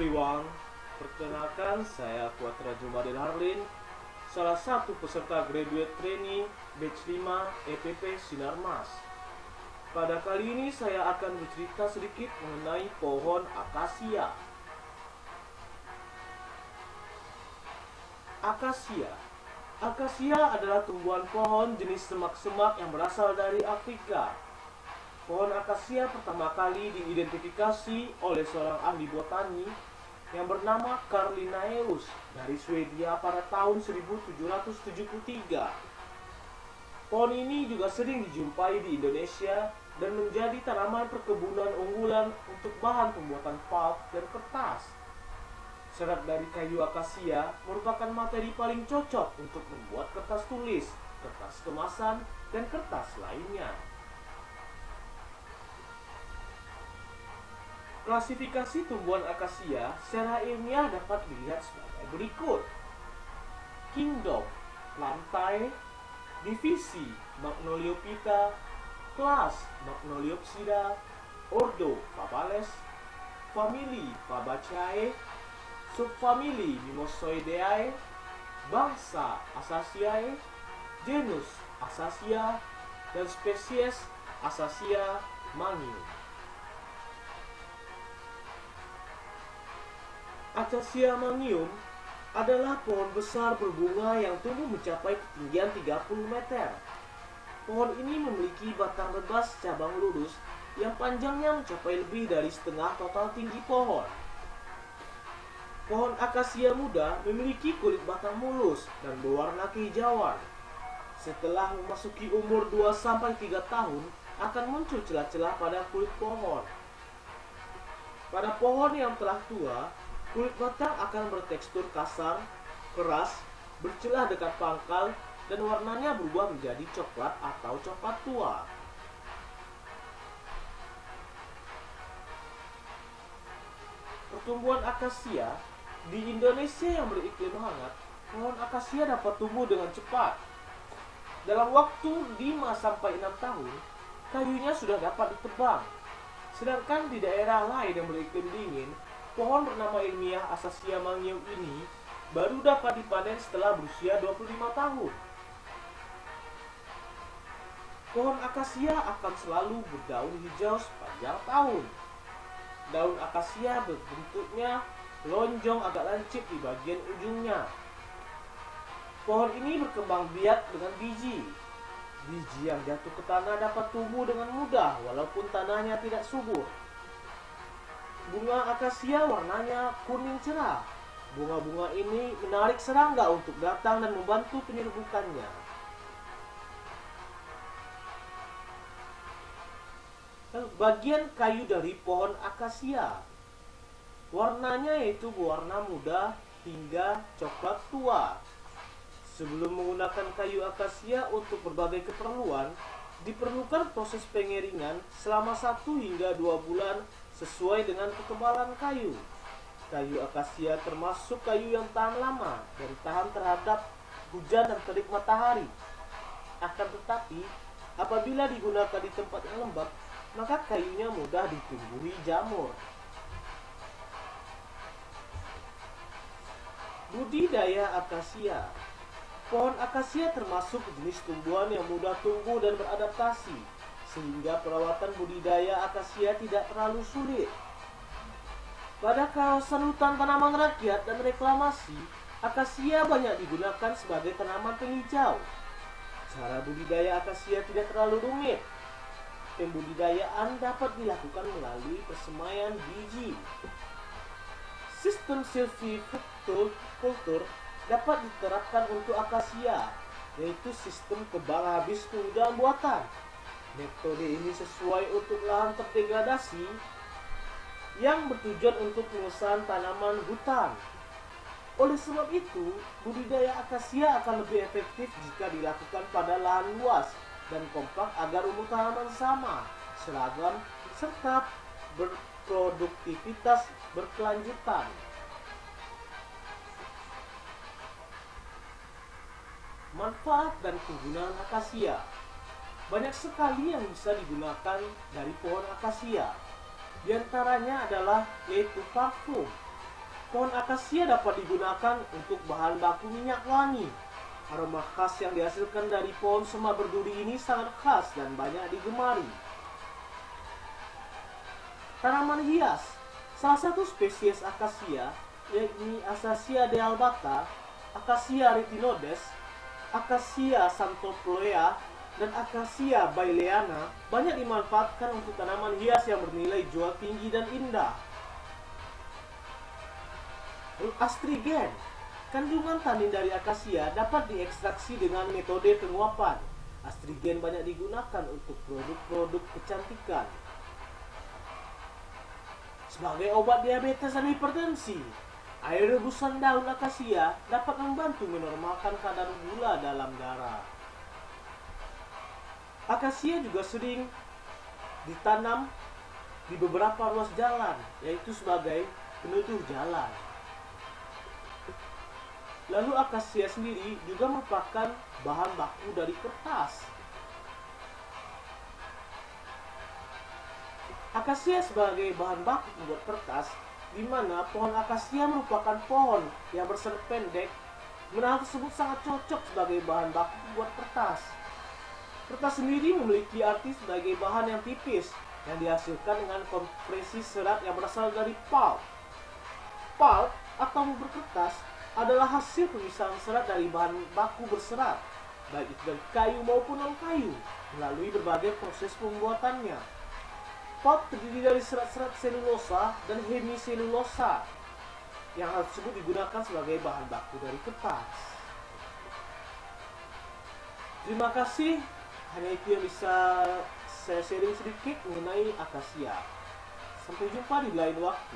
everyone, perkenalkan saya Kuatra Jumadil Harlin, salah satu peserta graduate trainee batch 5 EPP Sinarmas. Pada kali ini saya akan bercerita sedikit mengenai pohon akasia. Akasia adalah tumbuhan pohon jenis semak-semak yang berasal dari Afrika. Pohon akasia pertama kali diidentifikasi oleh seorang ahli botani yang bernama Carl Linnaeus dari Swedia pada tahun 1773. Pohon ini juga sering dijumpai di Indonesia dan menjadi tanaman perkebunan unggulan untuk bahan pembuatan pulp dan kertas. Serat dari kayu akasia merupakan materi paling cocok untuk membuat kertas tulis, kertas kemasan, dan kertas lainnya. Klasifikasi tumbuhan akasia secara ilmiah dapat dilihat sebagai berikut. Kingdom, lantai. Divisi, Magnoliophyta. Kelas, Magnoliopsida. Ordo, Fabales. Famili, Fabaceae. Subfamili, Mimosoideae. Bangsa, Asaceae. Genus, Asacia. Dan spesies, Asacia mangium. Acacia mangium adalah pohon besar berbunga yang tumbuh mencapai ketinggian 30 meter. Pohon ini memiliki batang rebas cabang lurus yang panjangnya mencapai lebih dari setengah total tinggi pohon. Pohon akasia muda memiliki kulit batang mulus dan berwarna kehijauan. Setelah memasuki umur 2-3 tahun, akan muncul celah-celah pada kulit pohon. Pada pohon yang telah tua, kulit batang akan bertekstur kasar, keras, bercelah dekat pangkal, dan warnanya berubah menjadi coklat atau coklat tua. Pertumbuhan akasia di Indonesia yang beriklim hangat, pohon akasia dapat tumbuh dengan cepat. Dalam waktu 5-6 tahun, kayunya sudah dapat ditebang. Sedangkan di daerah lain yang beriklim dingin, pohon bernama ilmiah Acacia mangium ini baru dapat dipanen setelah berusia 25 tahun. Pohon akasia akan selalu berdaun hijau sepanjang tahun. Daun akasia berbentuknya lonjong agak lancip di bagian ujungnya. Pohon ini berkembang biak dengan biji. Biji yang jatuh ke tanah dapat tumbuh dengan mudah walaupun tanahnya tidak subur. Bunga akasia warnanya kuning cerah. Bunga-bunga ini menarik serangga untuk datang dan membantu penyerbukannya. Bagian kayu dari pohon akasia, warnanya yaitu berwarna muda hingga coklat tua. Sebelum menggunakan kayu akasia untuk berbagai keperluan, diperlukan proses pengeringan selama 1 hingga 2 bulan sesuai dengan kekebalan kayu. Kayu akasia termasuk kayu yang tahan lama dan tahan terhadap hujan dan terik matahari. Akan tetapi, apabila digunakan di tempat yang lembab, maka kayunya mudah ditumbuhi jamur. Budidaya akasia. Pohon akasia termasuk jenis tumbuhan yang mudah tumbuh dan beradaptasi, sehingga perawatan budidaya akasia tidak terlalu sulit. Pada kawasan hutan tanaman rakyat dan reklamasi, akasia banyak digunakan sebagai tanaman penghijau. Cara budidaya akasia tidak terlalu rumit. Pembudidayaan dapat dilakukan melalui persemaian biji. Sistem silvicultur dapat diterapkan untuk akasia, yaitu sistem tebang habis penggunaan buatan. Metode ini sesuai untuk lahan terdegradasi yang bertujuan untuk pengusahaan tanaman hutan. Oleh sebab itu, budidaya akasia akan lebih efektif jika dilakukan pada lahan luas dan kompak agar umur tanaman sama, seragam, serta berproduktivitas berkelanjutan. Manfaat dan penggunaan akasia. Banyak sekali yang bisa digunakan dari pohon akasia. Di antaranya adalah yaitu parfum. Pohon akasia dapat digunakan untuk bahan baku minyak wangi. Aroma khas yang dihasilkan dari pohon sema berduri ini sangat khas dan banyak digemari. Tanaman hias. Salah satu spesies akasia, yakni Acacia dealbata, Acacia retinodes, Acacia sanctopleurea, dan Acacia baileana banyak dimanfaatkan untuk tanaman hias yang bernilai jual tinggi dan indah. Astrigen. Kandungan tanin dari akasia dapat diekstraksi dengan metode penguapan. Astrigen banyak digunakan untuk produk-produk kecantikan. Sebagai obat diabetes dan hipertensi, air rebusan daun akasia dapat membantu menormalkan kadar gula dalam darah. Akasia juga sering ditanam di beberapa ruas jalan, yaitu sebagai penutur jalan. Lalu akasia sendiri juga merupakan bahan baku dari kertas. Akasia sebagai bahan baku pembuat kertas, di mana pohon akasia merupakan pohon yang berserat pendek, hal tersebut sangat cocok sebagai bahan baku pembuat kertas. Kertas sendiri memiliki arti sebagai bahan yang tipis yang dihasilkan dengan kompresi serat yang berasal dari pulp. Pulp atau bubur kertas adalah hasil pemisahan serat dari bahan baku berserat, baik itu dari kayu maupun non-kayu, melalui berbagai proses pembuatannya. Pulp terdiri dari serat-serat selulosa dan hemiselulosa, yang hal tersebut digunakan sebagai bahan baku dari kertas. Terima kasih, hanya itu yang bisa saya sharing sedikit mengenai akasia. Sampai jumpa di lain waktu.